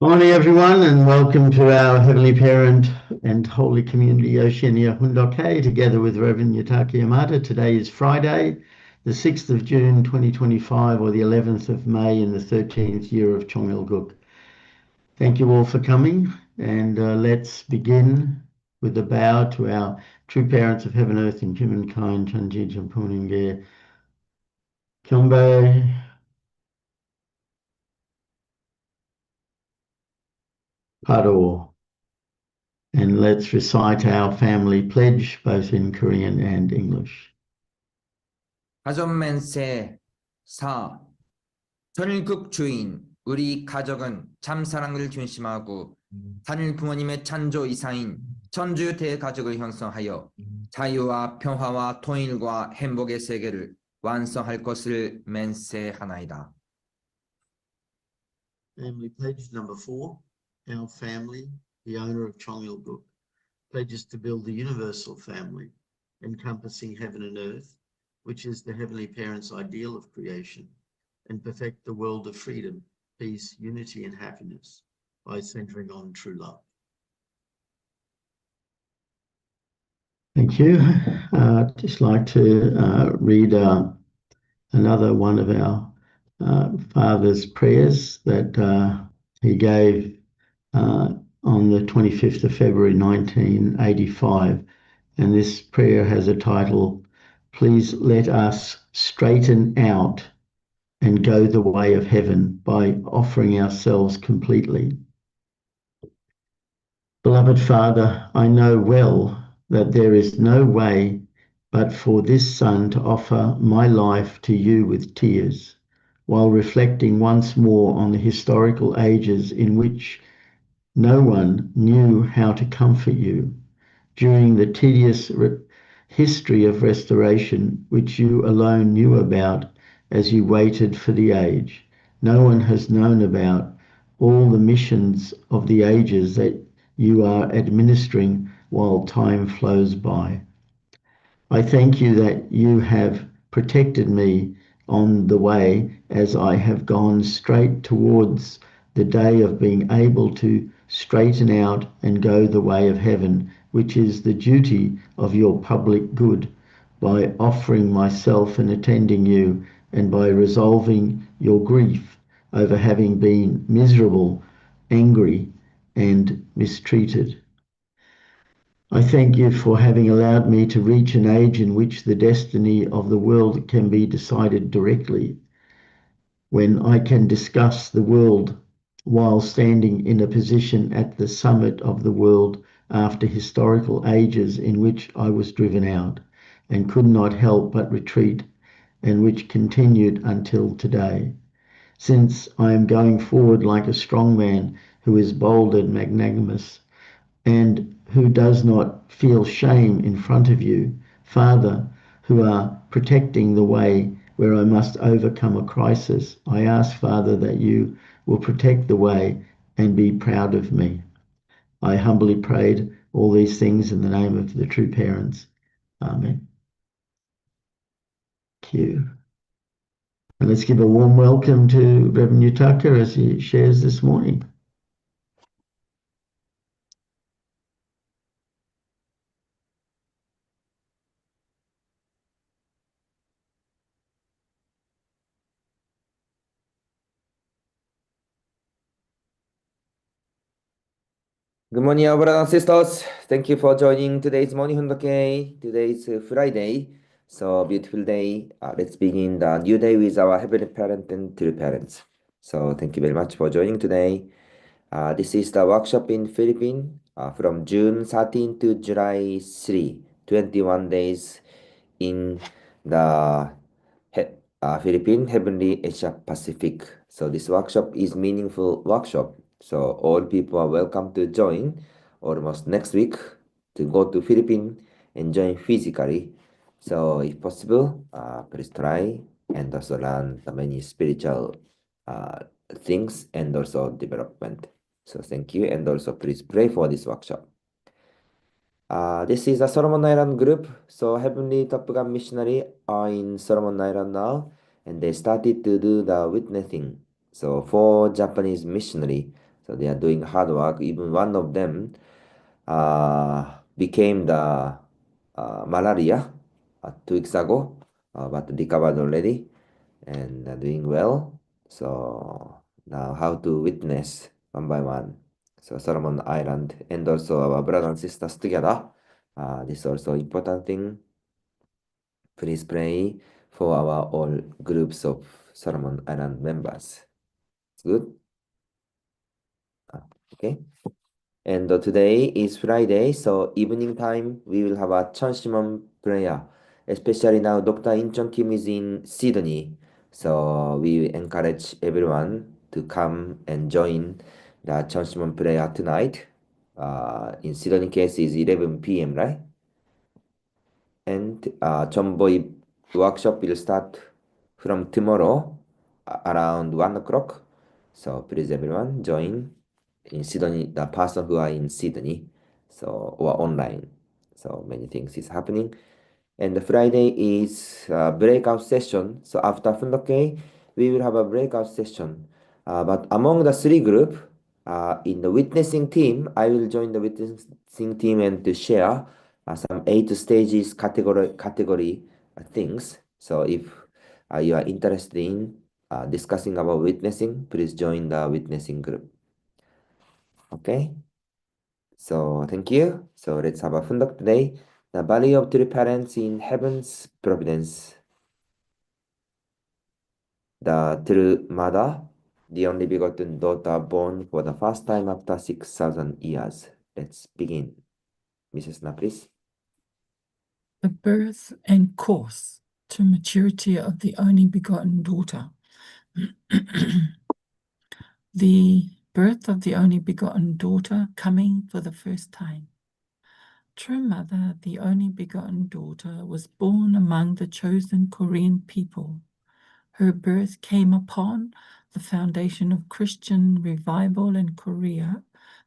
Morning, everyone, and welcome to our Heavenly Parent and Holy Community Oceania Hundoke, together with Rev Yutaka Yamada. Today is Friday, the 6th of June 2025, or the 11th of May in the 13th year of Chongelguk. Thank you all for coming, and let's begin with a bow to our true parents of heaven, earth, and humankind, Chanji Jampuninge, Kyombe, Paro. And let's recite our family pledge, both in Korean and English. 가족맨세 4. 전일국 주인 우리 가족은 참 사랑을 중심하고 단일 부모님의 찬조 이상인 천주 대가족을 형성하여 자유와 평화와 통일과 행복의 세계를 완성할 것을 맹세하나이다. Family pledge number 4. Our family, the owner of Chongelguk, pledges to build the universal family, encompassing heaven and earth, which is the Heavenly Parent's ideal of creation, and perfect the world of freedom, peace, unity, and happiness by centering on true love. Thank you. I'd just like to read another one of our Father's prayers that he gave on the 25th of February 1985. And this prayer has a title, Please Let Us Straighten Out and Go the Way of Heaven by Offering Ourselves Completely. Beloved Father, I know well that there is no way but for this son to offer my life to you with tears, while reflecting once more on the historical ages in which no one knew how to comfort you during the tedious history of restoration, which you alone knew about as you waited for the age. No one has known about all the missions of the ages that you are administering while time flows by. I thank you that you have protected me on the way as I have gone straight towards the day of being able to straighten out and go the way of heaven, which is the duty of your public good, by offering myself and attending you, and by resolving your grief over having been miserable, angry, and mistreated. I thank you for having allowed me to reach an age in which the destiny of the world can be decided directly, when I can discuss the world while standing in a position at the summit of the world after historical ages in which I was driven out and could not help but retreat, and which continued until today. Since I am going forward like a strong man who is bold and magnanimous, and who does not feel shame in front of you, Father, who are protecting the way where I must overcome a crisis, I ask, Father, that you will protect the way and be proud of me. I humbly prayed all these things in the name of the true parents. Amen. Thank you. And let's give a warm welcome to Rev Yutaka as he shares this morning. Good morning, our brothers and sisters. Thank you for joining today's morning Hundoke. Today is Friday, so beautiful day. Let's begin the new day with our Heavenly Parent and True Parents. So thank you very much for joining today. This is the workshop in Philippines from June 13 to July 3, 21 days in the Philippine Heavenly Asia Pacific. So this workshop is meaningful workshop. So all people are welcome to join almost next week to go to Philippines and join physically. So if possible, please try and also learn the many spiritual things and also development. So thank you, and also please pray for this workshop. This is a Solomon Island group. So Heavenly Top Gun missionary are in Solomon Island now, and they started to do the witnessing. So for Japanese missionary, So they are doing hard work. Even one of them became the malaria 2 weeks ago, but recovered already and doing well. So now how to witness one by one. So Solomon Island and also our brothers and sisters together. This is also important thing. Please pray for our all groups of Solomon Island members. It's good. Okay. And today is Friday, so evening time we will have a Chanshimon prayer. Especially now Dr. In Chong Kim is in Sydney, so we encourage everyone to come and join the Chanshimon prayer tonight. In Sydney case is 11 p.m., right? And Chomboy workshop will start from tomorrow around 1 o'clock. So please everyone join in Sydney, the person who are in Sydney, so or online. So many things is happening. And the Friday is a breakout session. So after Fundoke, we will have a breakout session. But among the three group, in the witnessing team, I will join the witnessing team and to share some 8 stages category things. So if you are interested in discussing about witnessing, please join the witnessing group. Okay. So thank you. So let's have a fundak today. The value of true parents in heaven's providence. The true mother, the only begotten daughter born for the first time after 6,000 years. Let's begin. Mrs. Na, please. The birth and course to maturity of the only begotten daughter. The birth of the only begotten daughter coming for the first time. True mother, the only begotten daughter, was born among the chosen Korean people. Her birth came upon the foundation of Christian revival in Korea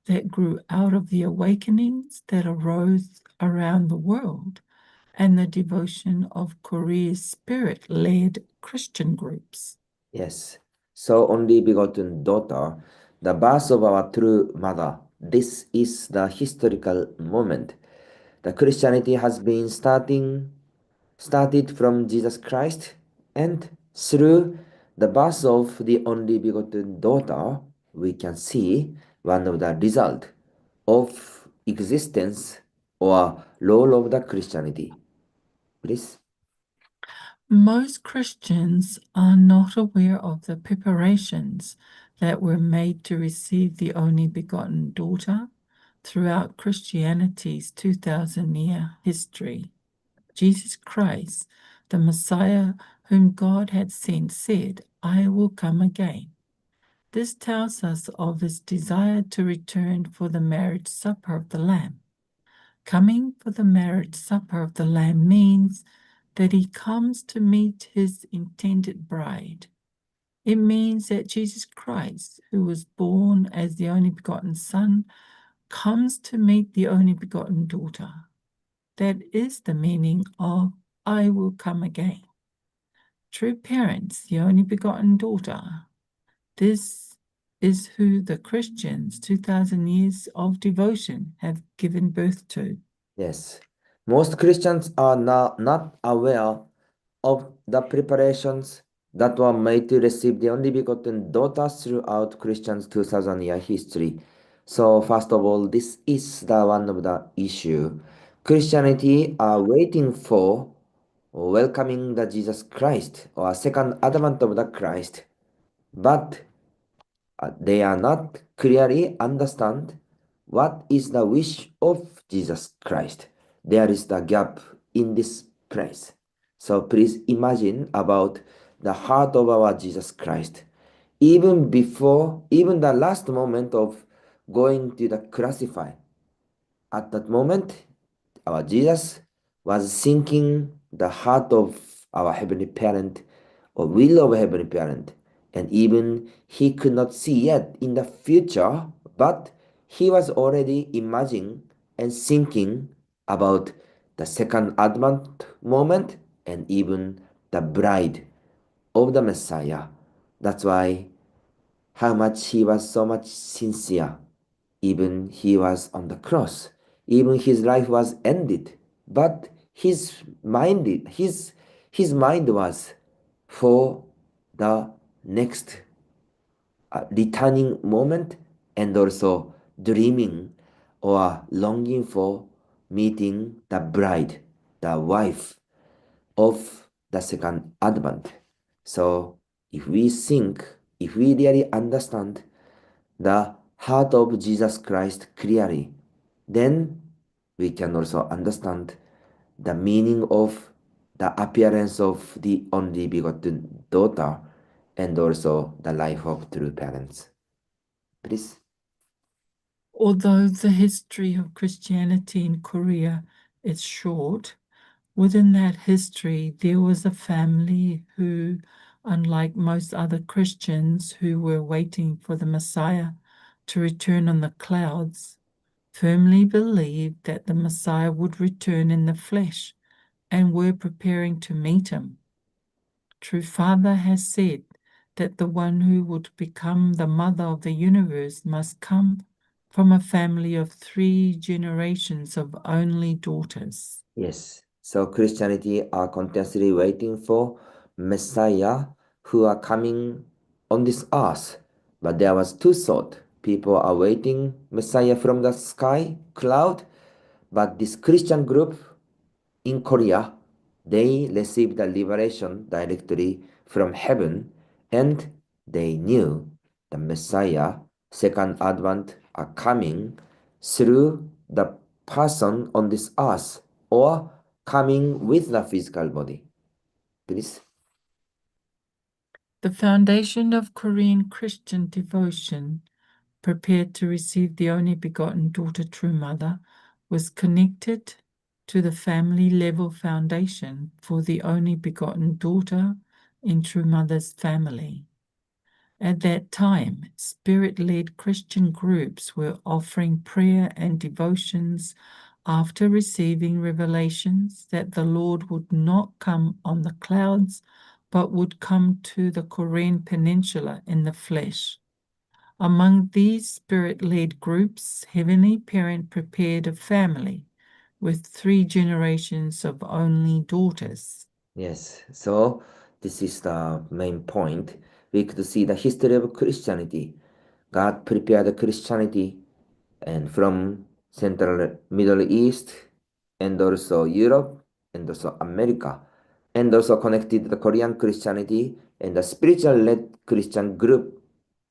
that grew out of the awakenings that arose around the world and the devotion of Korea's spirit-led Christian groups. Yes. So only begotten daughter, the birth of our true mother. This is the historical moment. The Christianity has been started from Jesus Christ, and through the birth of the only begotten daughter, we can see one of the result of existence or role of the Christianity. Please. Most Christians are not aware of the preparations that were made to receive the only begotten daughter throughout Christianity's 2,000-year history. Jesus Christ, the Messiah whom God had sent, said, "I will come again." This tells us of his desire to return for the marriage supper of the Lamb. Coming for the marriage supper of the Lamb means that he comes to meet his intended bride. It means that Jesus Christ, who was born as the only begotten Son, comes to meet the only begotten daughter. That is the meaning of "I will come again." True parents, the only begotten daughter. This is who the Christians, 2,000 years of devotion, have given birth to. Yes. Most Christians are not aware of the preparations that were made to receive the only begotten daughter throughout Christians' 2,000-year history. So first of all, this is the one of the issue. Christianity are waiting for welcoming the Jesus Christ or second advent of the Christ, but they are not clearly understand what is the wish of Jesus Christ. There is the gap in this place. So please imagine about the heart of our Jesus Christ. Even before, even the last moment of going to the crucify, at that moment, our Jesus was thinking the heart of our Heavenly Parent or will of Heavenly Parent. And even he could not see yet in the future, but he was already imagining and thinking about the second Advent moment and even the bride of the Messiah. That's why how much he was so much sincere. Even he was on the cross. Even his life was ended. But his mind was for the next returning moment, and also dreaming or longing for meeting the bride, the wife of the second advent. So if we think, if we really understand the heart of Jesus Christ clearly, then we can also understand the meaning of the appearance of the only begotten daughter, and also the life of true parents. Please. Although the history of Christianity in Korea is short, within that history there was a family who, unlike most other Christians who were waiting for the Messiah to return on the clouds, firmly believed that the Messiah would return in the flesh and were preparing to meet him. True Father has said that the one who would become the mother of the universe must come from a family of 3 generations of only daughters. Yes. So Christianity are continuously waiting for Messiah who are coming on this earth. But there was two thought. People are waiting Messiah from the sky, cloud. But this Christian group in Korea, they received the liberation directly from heaven, and they knew the Messiah, second advent, are coming through the person on this earth, or coming with the physical body. Please. The foundation of Korean Christian devotion, prepared to receive the only begotten daughter, True Mother, was connected to the family level foundation for the only begotten daughter in True Mother's family. At that time, spirit-led Christian groups were offering prayer and devotions after receiving revelations that the Lord would not come on the clouds, but would come to the Korean Peninsula in the flesh. Among these spirit-led groups, Heavenly Parent prepared a family with 3 generations of only daughters. Yes, so this is the main point. We could see the history of Christianity. God prepared Christianity, and from Central Middle East, and also Europe, and also America, and also connected the Korean Christianity and the spiritual led Christian group.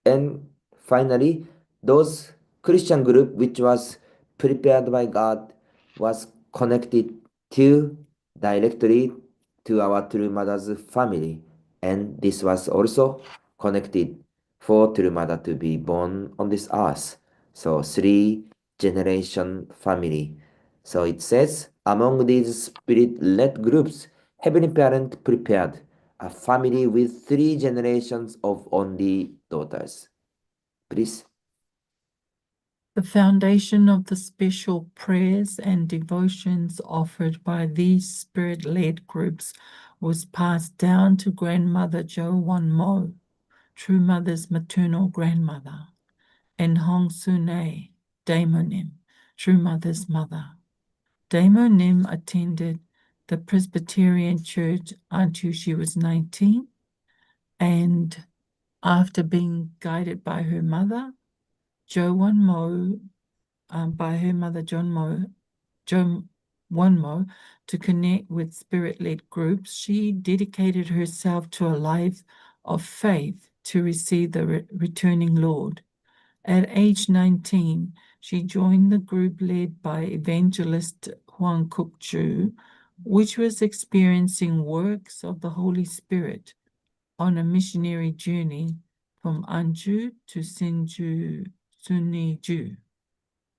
And finally, those Christian group which was prepared by God was connected to directly to our True Mother's family, and this was also connected for True Mother to be born on this earth. So 3 generation family. So it says, among these spirit-led groups, Heavenly Parent prepared a family with 3 generations of only daughters. Please. The foundation of the special prayers and devotions offered by these spirit-led groups was passed down to Grandmother Jo Won Mo, True Mother's maternal grandmother, and Hong Sun-ae, Daimonim, True Mother's mother. Daimonim attended the Presbyterian Church until she was 19, and after being guided by her mother, Jo Won Mo, by her mother Jo Won Mo, to connect with spirit-led groups, she dedicated herself to a life of faith to receive the returning Lord. At age 19, she joined the group led by evangelist Hwang Kuk-ju, which was experiencing works of the Holy Spirit on a missionary journey from Anju to Suniju.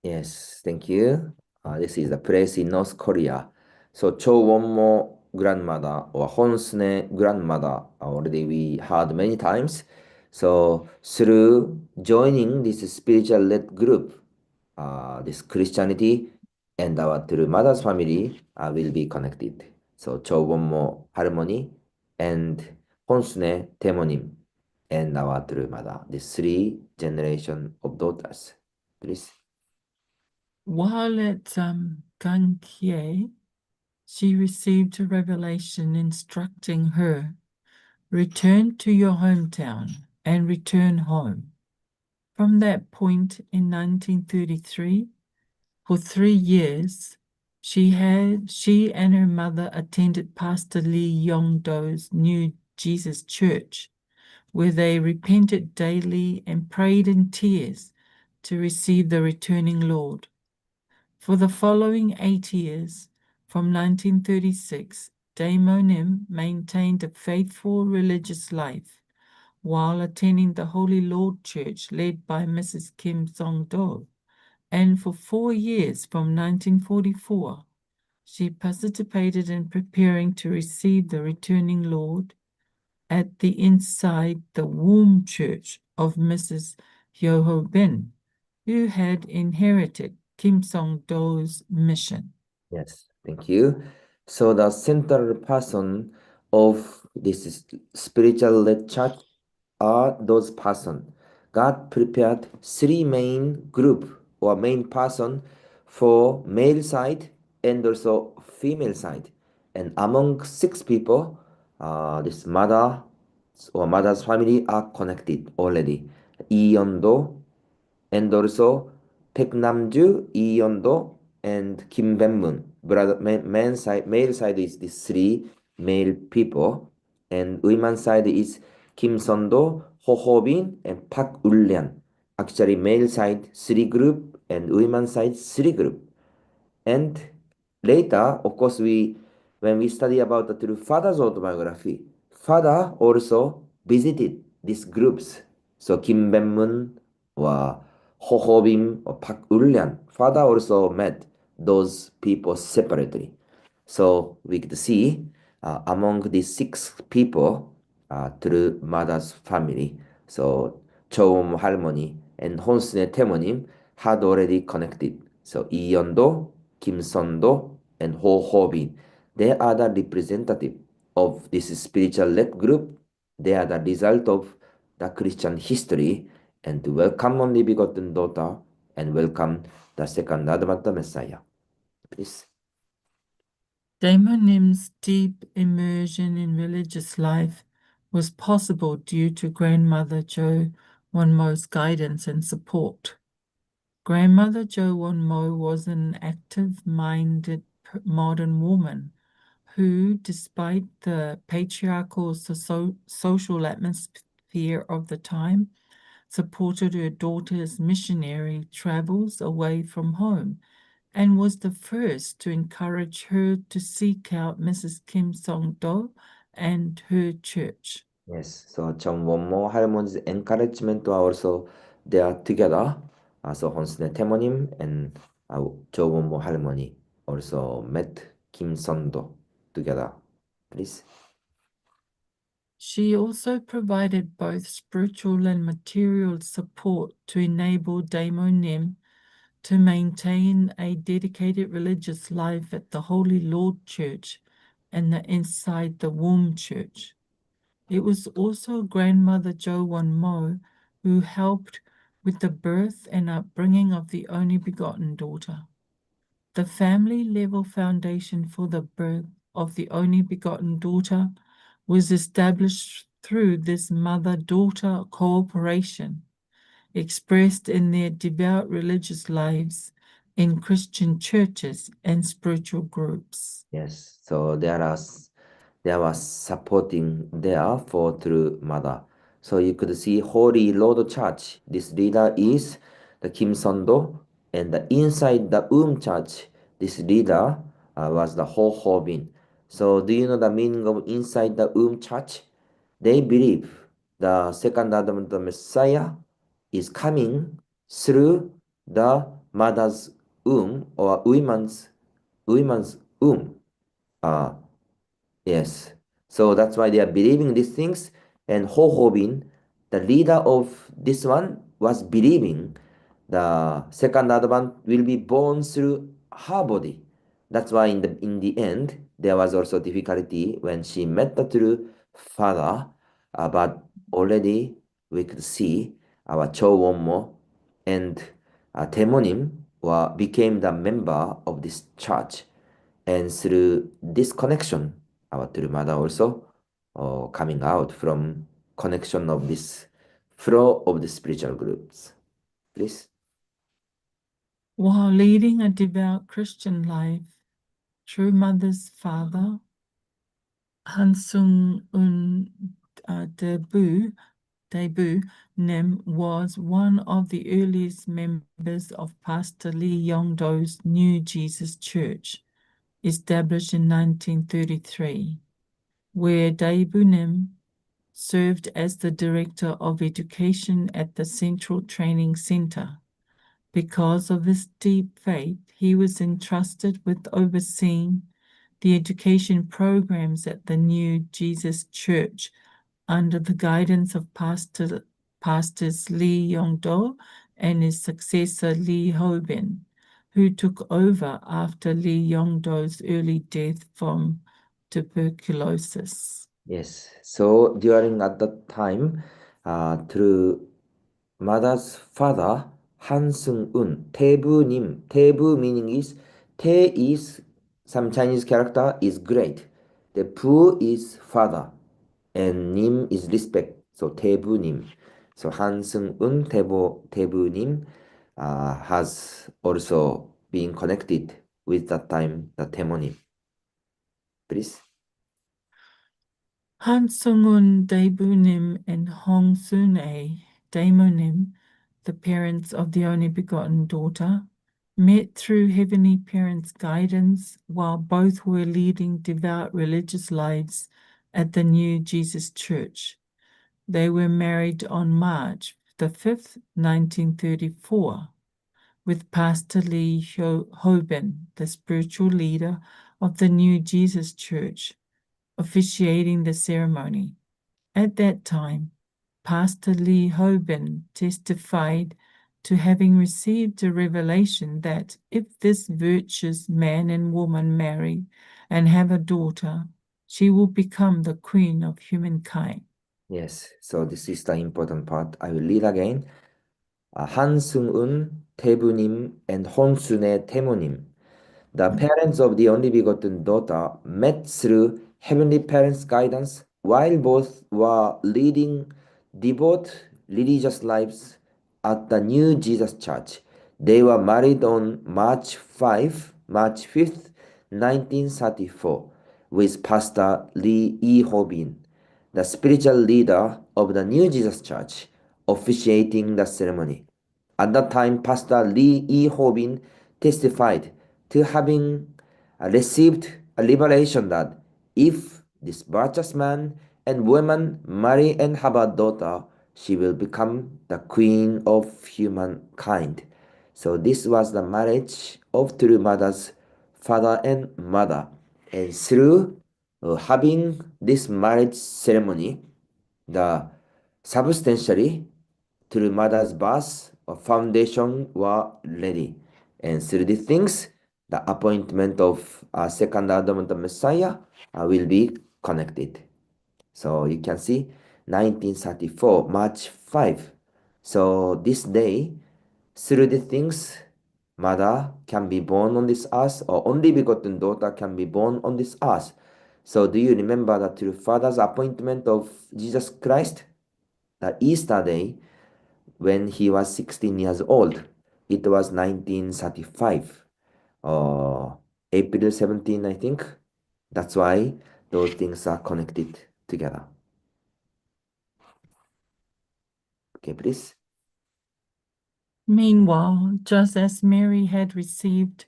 Yes, thank you. This is the place in North Korea. So Cho Won-mo grandmother or Honsune grandmother already we heard many times. So through joining this spiritual led group, this Christianity and our True Mother's family will be connected. So Cho Won-mo harmony and Honsune temonim. and our true mother. The three generation of daughters. Please. While at Gankie, she received a revelation instructing her, return to your hometown and return home. From that point in 1933, for 3 years, she and her mother attended Pastor Lee Yongdo's New Jesus Church, where they repented daily and prayed in tears to receive the returning Lord. For the following 8 years, from 1936, Daimonim maintained a faithful religious life while attending the Holy Lord Church led by Mrs. Kim Song-do. And for 4 years, from 1944, she participated in preparing to receive the returning Lord at the inside the womb church of Mrs. Yoho Bin, who had inherited Kim Song-do's mission. Yes, thank you. So the central person of this spiritual led church are those person. God prepared three main group or main person for male side and also female side. And among 6 people, this mother or mother's family are connected already. Lee and also Paek Namju, Lee Yeon-do, and Kim Ben-moon. Male side is these three male people, and women side is Kim Son-do, Ho Ho-bin, and Park Ul-lian. Actually, male side 3 group and women side 3 group. And later, of course, when we study about the true father's autobiography, father also visited these groups. So Kim Ben-moon or Ho Ho-bin or Park Ul-lian, father also met those people separately. So we could see among these 6 people through mother's family. So Choum 할머니 and Honsune Temonim had already connected. So Lee Yeon-do, Kim Son-do, and Ho Ho-bin. They are the representative of this spiritual led group. They are the result of the Christian history and to welcome only begotten daughter and welcome the second advent Messiah. Please. Daimonim's deep immersion in religious life was possible due to grandmother Jo Won-mo's guidance and support. Grandmother Jo Won-mo was an active-minded modern woman who, despite the patriarchal social atmosphere of the time, supported her daughter's missionary travels away from home and was the first to encourage her to seek out Mrs. Kim Song-do and her church. Yes, so John Wonmo 할머니's encouragement are also there together. So Honsne Temonim and Jo Wonmo 할머니 also met Kim Son-do together. Please. She also provided both spiritual and material support to enable Daimonim to maintain a dedicated religious life at the Holy Lord Church and the Inside the Womb Church. It was also grandmother Jo Won-mo who helped with the birth and upbringing of the only begotten daughter. The family-level foundation for the birth of the only begotten daughter was established through this mother-daughter cooperation, expressed in their devout religious lives in Christian churches and spiritual groups. Yes, so there was supporting there for true mother. So you could see Holy Lord Church. This leader is the Kim Son-do, and the inside the womb church, this leader was the Ho Ho-bin. So do you know the meaning of inside the womb church? They believe the second Advent Messiah is coming through the mother's womb or women's womb. Yes. So that's why they are believing these things. And Ho Ho Bin, the leader of this one, was believing the second advent will be born through her body. That's why in the end there was also difficulty when she met the true father, but already we could see our Cho Wonmo and Temonim became the member of this church. And through this connection, our true mother also coming out from connection of this flow of the spiritual groups. Please. While leading a devout Christian life, True Mother's father, Hansung Un Debu Nem, was one of the earliest members of Pastor Lee Yongdo's New Jesus Church, established in 1933, where Daebu Nem served as the Director of Education at the Central Training Center. Because of his deep faith, he was entrusted with overseeing the education programs at the New Jesus Church under the guidance of Pastors Lee Yongdo and his successor Lee Hobin, who took over after Lee Yongdo's early death from tuberculosis. Yes. So during at that time, through mother's father, Han Sung-un, Taebu-nim. Taebu meaning is, Tae is, some Chinese character is great. The Pu is father. And Nim is respect. So Taebu-nim. So Han Sung-un, Taebu-nim has also been connected with that time, the Taemonim. Please. Han Sung-un, Daebu-nim, and Hong Sun-ae, Daemonim, the parents of the only begotten daughter, met through Heavenly Parents' guidance while both were leading devout religious lives at the New Jesus Church. They were married on March the 5th, 1934, with Pastor Lee Hobin, the spiritual leader of the New Jesus Church, officiating the ceremony. At that time, Pastor Lee Hobin testified to having received a revelation that if this virtuous man and woman marry and have a daughter, she will become the queen of humankind. Yes, so this is the important part. I will read again. Han Sung-un, Taebu-nim, and Honsune Taemonim, the parents of the only begotten daughter, met through Heavenly Parents' guidance while both were leading devout religious lives at the New Jesus Church. They were married on March 5th, 1934, with Pastor Lee E. Hobin, the spiritual leader of the New Jesus Church, officiating the ceremony. At that time, Pastor Lee E. Hobin testified to having received a revelation that if this virtuous man and woman marry and have a daughter, she will become the queen of humankind. So this was the marriage of true mother's father and mother. And through having this marriage ceremony, the substantially through mother's birth or foundation were ready. And through these things, the appointment of second advent of Messiah will be connected. So you can see 1934, March 5. So this day, through these things, mother can be born on this earth, or only begotten daughter can be born on this earth. So do you remember that through Father's appointment of Jesus Christ, the Easter day, when he was 16 years old? It was 1935, April 17, I think. That's why those things are connected together. Okay, please. Meanwhile, just as Mary had received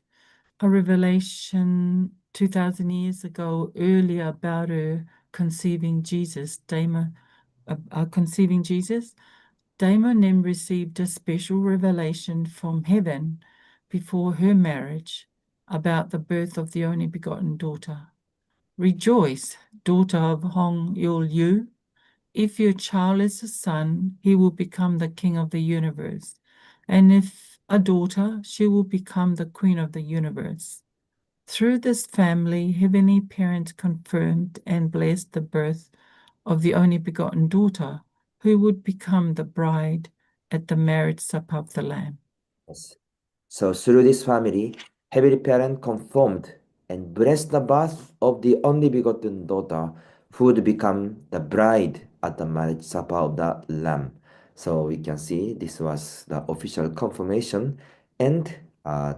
a revelation 2,000 years ago earlier about her conceiving Jesus, Daemonim received a special revelation from heaven before her marriage about the birth of the only begotten daughter. Rejoice, daughter of Hong Il-yu. If your child is a son, he will become the king of the universe. And if a daughter, she will become the queen of the universe. Through this family, Heavenly Parents confirmed and blessed the birth of the only begotten daughter, who would become the bride at the marriage supper of the Lamb. Yes. So through this family, Heavenly Parent confirmed and blessed the birth of the only begotten daughter who would become the bride at the marriage supper of the Lamb. So we can see this was the official confirmation, and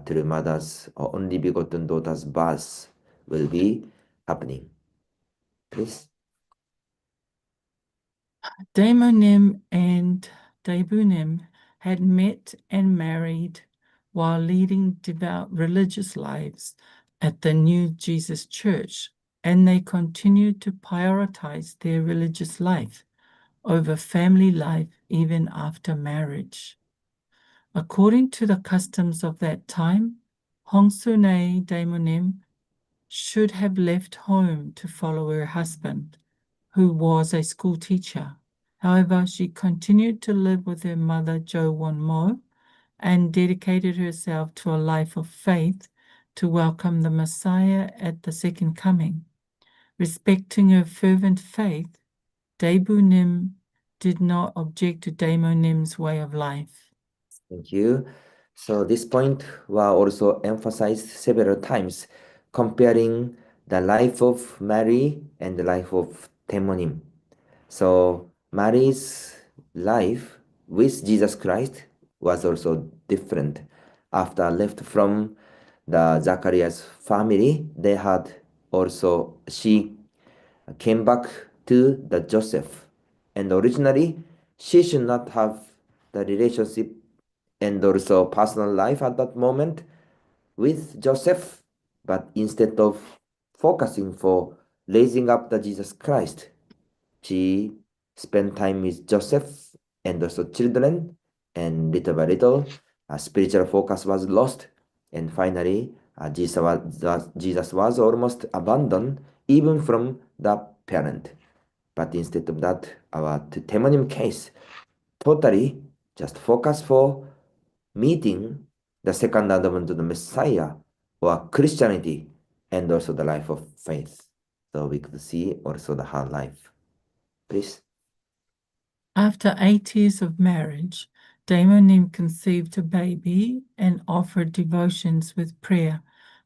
through mother's or only begotten daughter's birth will be happening. Please. Daimonim and Daebunim had met and married while leading devout religious lives at the new Jesus Church, and they continued to prioritize their religious life over family life even after marriage. According to the customs of that time, Hongsune Daimonim should have left home to follow her husband, who was a school teacher. However, she continued to live with her mother, Jo Won Mo, and dedicated herself to a life of faith to welcome the Messiah at the second coming. Respecting her fervent faith, Daebunim did not object to Daemonim's way of life. Thank you. So this point was also emphasized several times, comparing the life of Mary and the life of Daimonim. So Mary's life with Jesus Christ was also different. After left from the Zacharias family, she came back to the Joseph. And originally, she should not have the relationship and also personal life at that moment with Joseph, but instead of focusing for raising up the Jesus Christ, she spent time with Joseph and also children, and little by little, spiritual focus was lost, and finally, Jesus was almost abandoned even from the parent. But instead of that, our Temonim case totally just focus for meeting the second advent of the Messiah or Christianity and also the life of faith. So we could see also the hard life. Please. After 8 years of marriage, Daimonim conceived a baby and offered devotions with prayer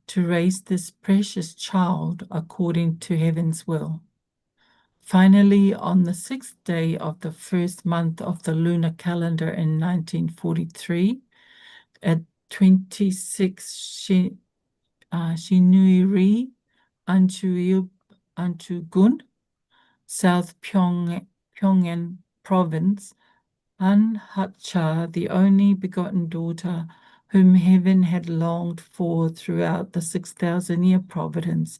to raise this precious child according to heaven's will. Finally, on the 6th day of the first month of the lunar calendar in 1943, at 26 Shinuiri, Anchugun, South Pyongan Province, Anhatcha, the only begotten daughter whom heaven had longed for throughout the 6,000-year providence,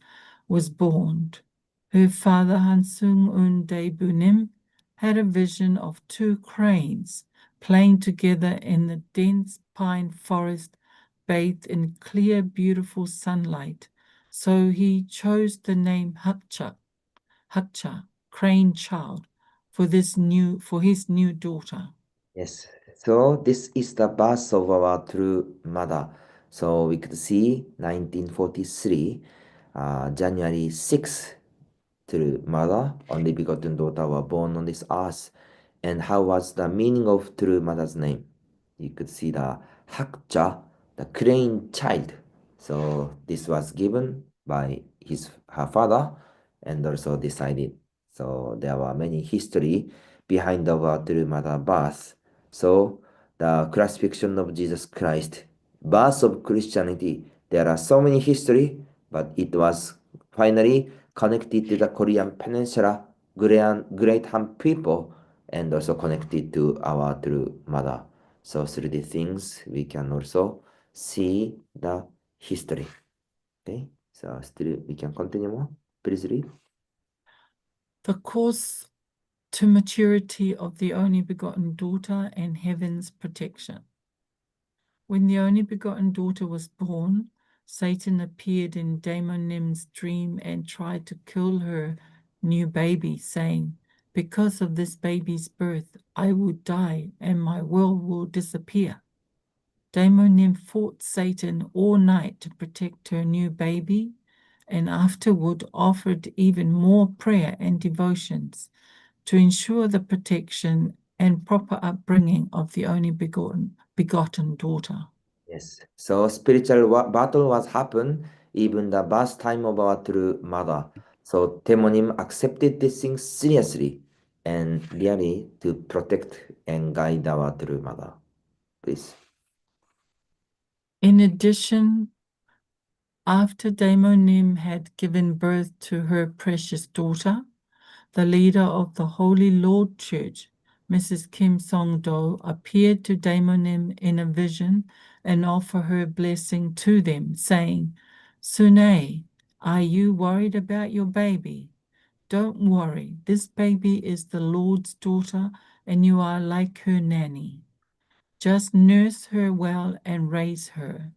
was born. Her father, Hansung Un Daebunim, had a vision of two cranes playing together in the dense pine forest, bathed in clear, beautiful sunlight. So he chose the name Hakcha, crane child, for his new daughter. Yes. So this is the birth of our true mother. So we could see 1943, January 6th, true mother, only begotten daughter were born on this earth. And how was the meaning of true mother's name? You could see the Hakja, the crane child. So this was given by her father and also decided. So there were many history behind our true mother birth. So the crucifixion of Jesus Christ, birth of Christianity, there are so many history, but it was finally connected to the Korean Peninsula, Great Han people, and also connected to our true mother. So through these things, we can also see the history. Okay, so still we can continue more. Please read. The course to maturity of the only begotten daughter and heaven's protection. When the only begotten daughter was born, Satan appeared in Daemonim's dream and tried to kill her new baby, saying, "Because of this baby's birth, I will die and my world will disappear." Daimonim fought Satan all night to protect her new baby, and afterward offered even more prayer and devotions to ensure the protection and proper upbringing of the only begotten daughter. Yes. So spiritual battle was happen even the birth time of our true mother. So Temonim accepted this thing seriously and really to protect and guide our true mother. Please. In addition, after Daimonim had given birth to her precious daughter, the leader of the Holy Lord Church, Mrs. Kim Song-do, appeared to Daimonim in a vision and offered her blessing to them, saying, Sune, are you worried about your baby? Don't worry, this baby is the Lord's daughter and you are like her nanny. Just nurse her well and raise her.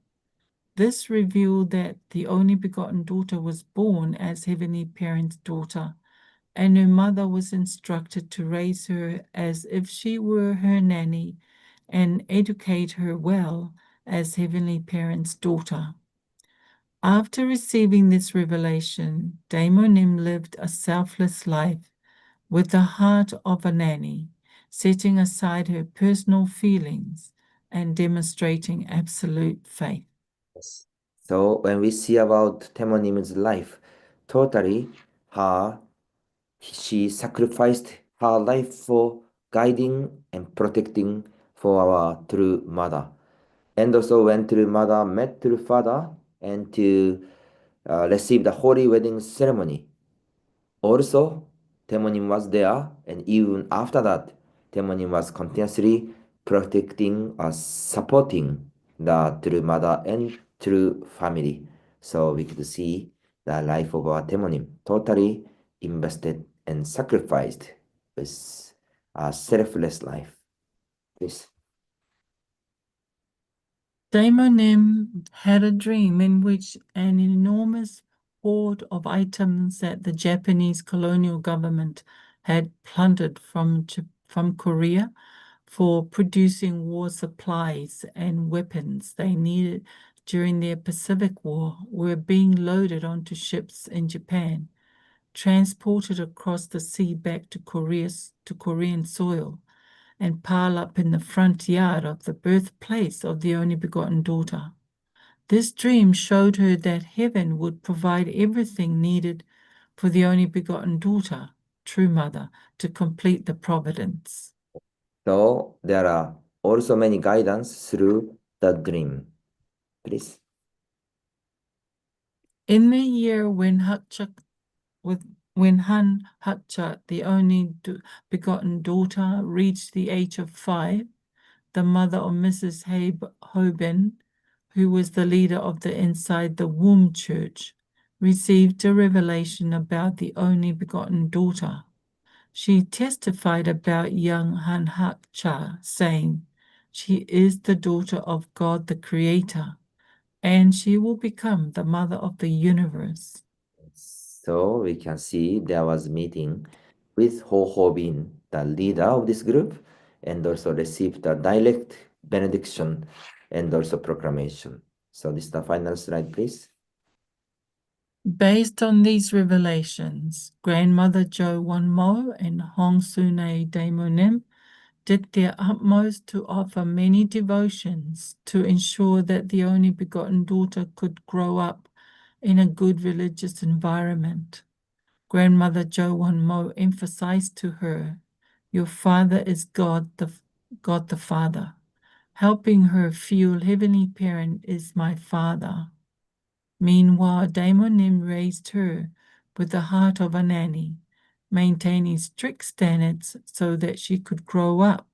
This revealed that the only begotten daughter was born as Heavenly Parent's daughter, and her mother was instructed to raise her as if she were her nanny and educate her well as Heavenly Parent's daughter. After receiving this revelation, Daimonim lived a selfless life with the heart of a nanny, setting aside her personal feelings and demonstrating absolute faith. Yes. So when we see about Temonim's life, totally she sacrificed her life for guiding and protecting for our true mother. And also when true mother met true father and to receive the holy wedding ceremony. Also, Temonim was there, and even after that, Temonim was continuously protecting or supporting the true mother and true family. So we could see the life of our Temonim totally invested and sacrificed with a selfless life. Please. Daimonim had a dream in which an enormous hoard of items that the Japanese colonial government had plundered from Korea for producing war supplies and weapons they needed during their Pacific War were being loaded onto ships in Japan, transported across the sea back to Korean soil, and pile up in the front yard of the birthplace of the only begotten daughter. This dream showed her that heaven would provide everything needed for the only begotten daughter, true mother, to complete the providence. So there are also many guidance through the dream. Please. In the year when Han Hatcha, the only begotten daughter, reached the age of 5, the mother of Mrs. Hoban, who was the leader of the Inside the Womb Church, received a revelation about the only begotten daughter. She testified about young Han Hatcha, saying, she is the daughter of God the Creator, and she will become the mother of the universe. So we can see there was meeting with Ho Ho Bin, the leader of this group, and also received the direct benediction and also proclamation. So this is the final slide, please. Based on these revelations, Grandmother Jo Won Mo and Hong Sune Daimonim did their utmost to offer many devotions to ensure that the only begotten daughter could grow up in a good religious environment. Grandmother Jo Won Mo emphasized to her, your father is God the Father, helping her feel Heavenly Parent is my father. Meanwhile, Daimonim raised her with the heart of a nanny, maintaining strict standards so that she could grow up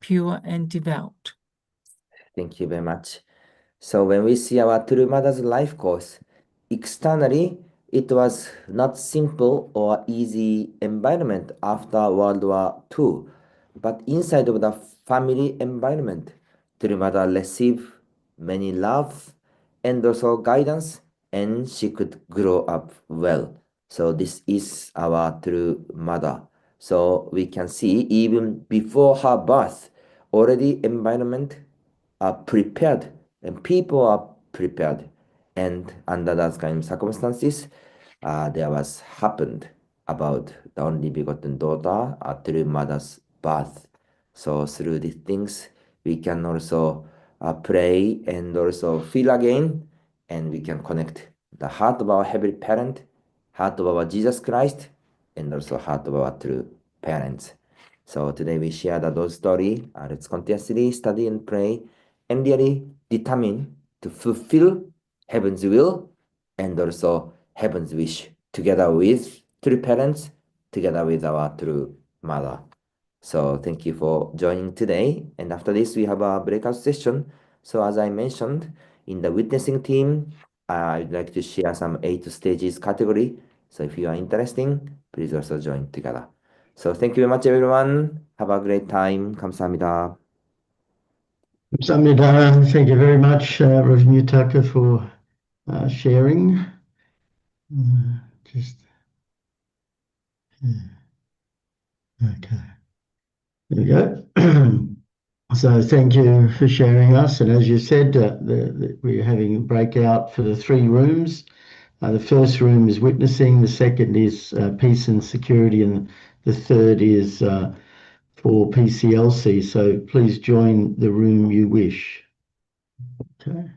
pure and devout. Thank you very much. So when we see our true mother's life course, externally, it was not simple or easy environment after World War II, but inside of the family environment, true mother received many love and also guidance, and she could grow up well. So this is our true mother. So we can see even before her birth, already environment are prepared and people are prepared, and under that kind of circumstances there was happened about the only begotten daughter through mother's birth. So through these things, we can also pray and also feel again, and we can connect the heart of our heavenly parent, heart of our Jesus Christ, and also heart of our true parents. So today we share those story. Let's continuously study and pray and really determine to fulfill heaven's will and also heaven's wish together with true parents, together with our true mother. So thank you for joining today. And after this, we have a breakout session. So as I mentioned, in the witnessing team, I'd like to share some 8 stages category. So if you are interested, please also join together. So thank you very much, everyone. Have a great time. 감사합니다. 감사합니다. Thank you very much, Rev Yutaka, for sharing. Just okay. There we go. So thank you for sharing us. And as you said, we're having a breakout for the 3 rooms. The first room is witnessing, the second is peace and security, and the third is for PCLC. So please join the room you wish. Okay.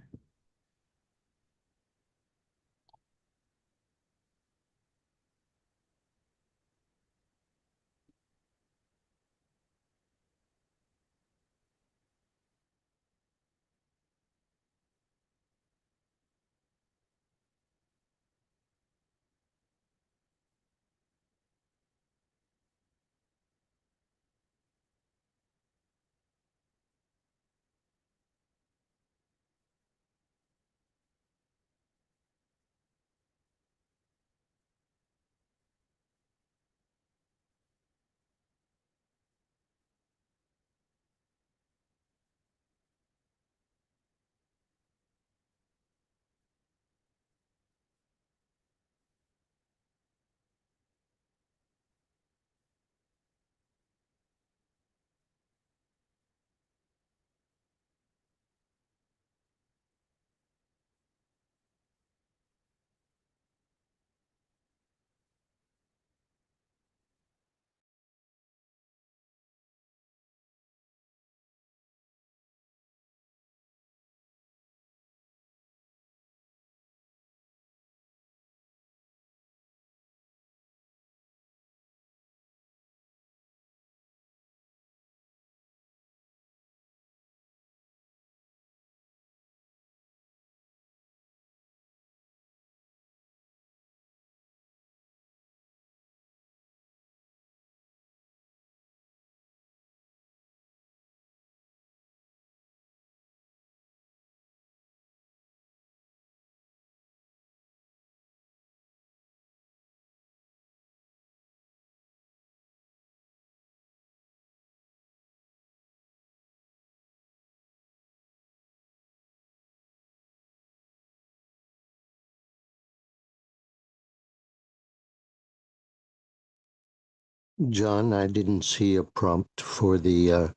John, I didn't see a prompt for the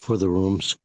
rooms.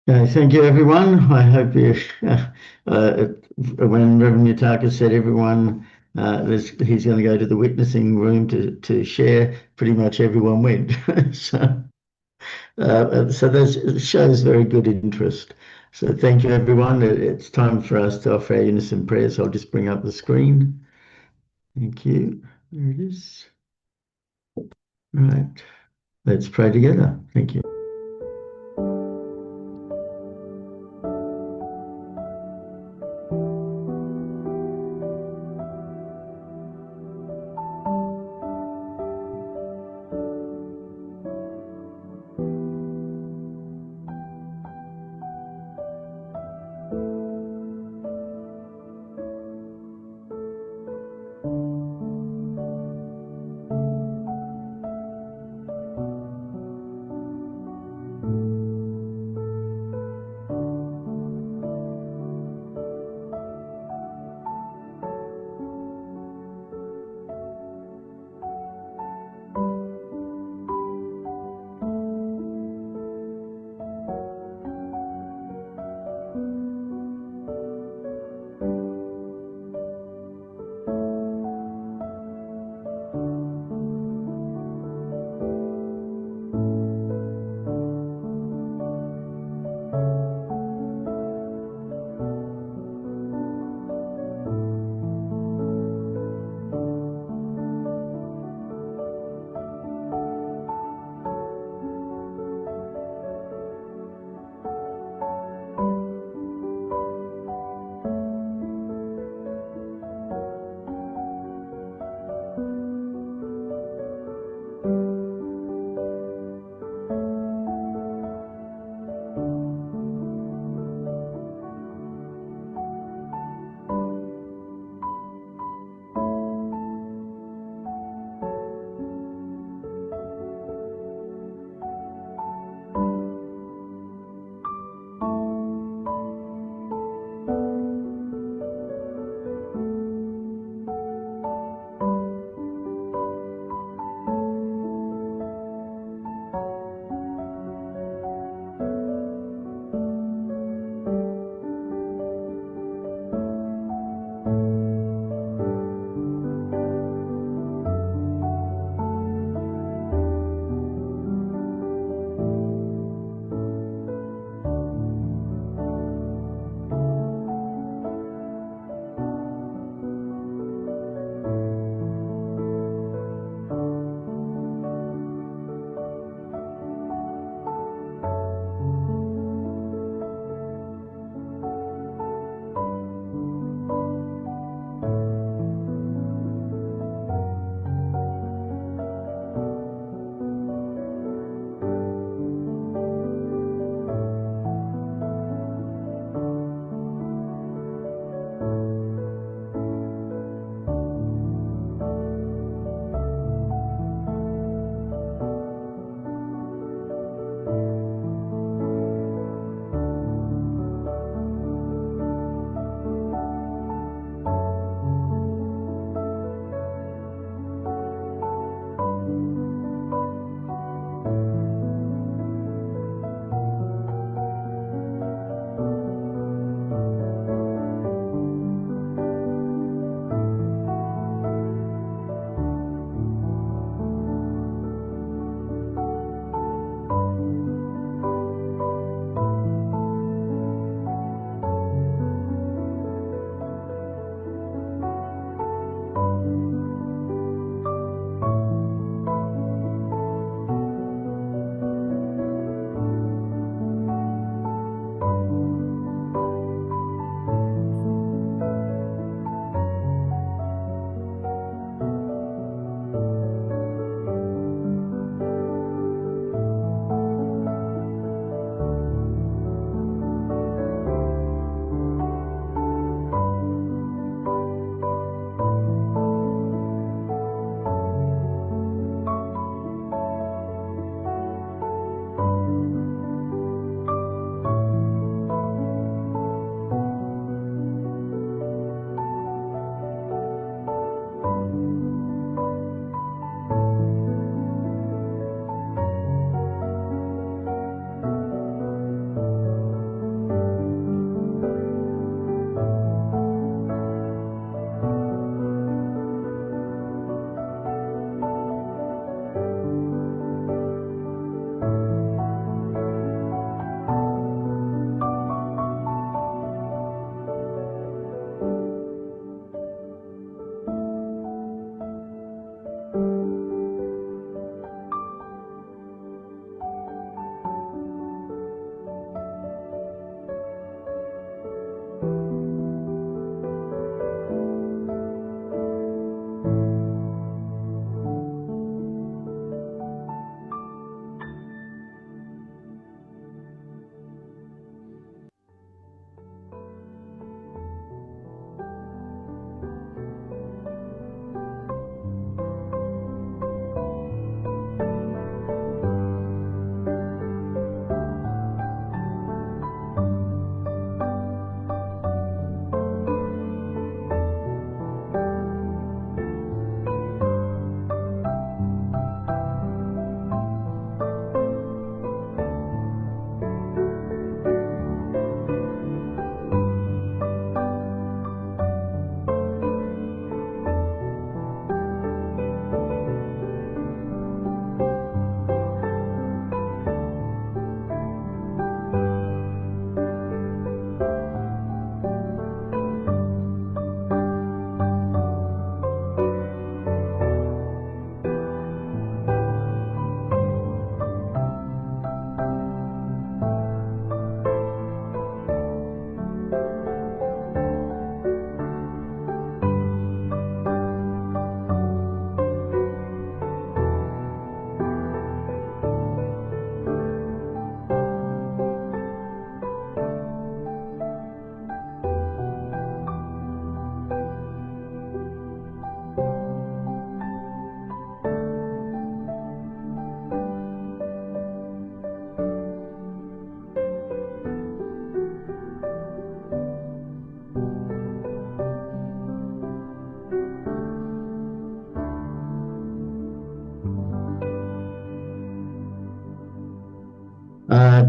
Thank you, everyone. I hope you, when Reverend Yutaka said everyone, he's going to go to the witnessing room to share, pretty much everyone went. So that shows very good interest. So thank you, everyone. It's time for us to offer our unison prayers. I'll just bring up the screen. Thank you. There it is. Right. Let's pray together. Thank you.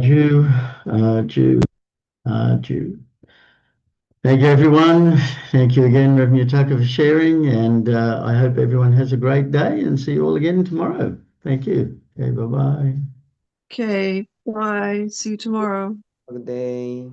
Jew, Jew, Jew. Thank you, everyone. Thank you again, Rev Yutaka, for sharing, and I hope everyone has a great day and see you all again tomorrow. Thank you. Okay, bye-bye. Okay, bye. See you tomorrow. Have a good day.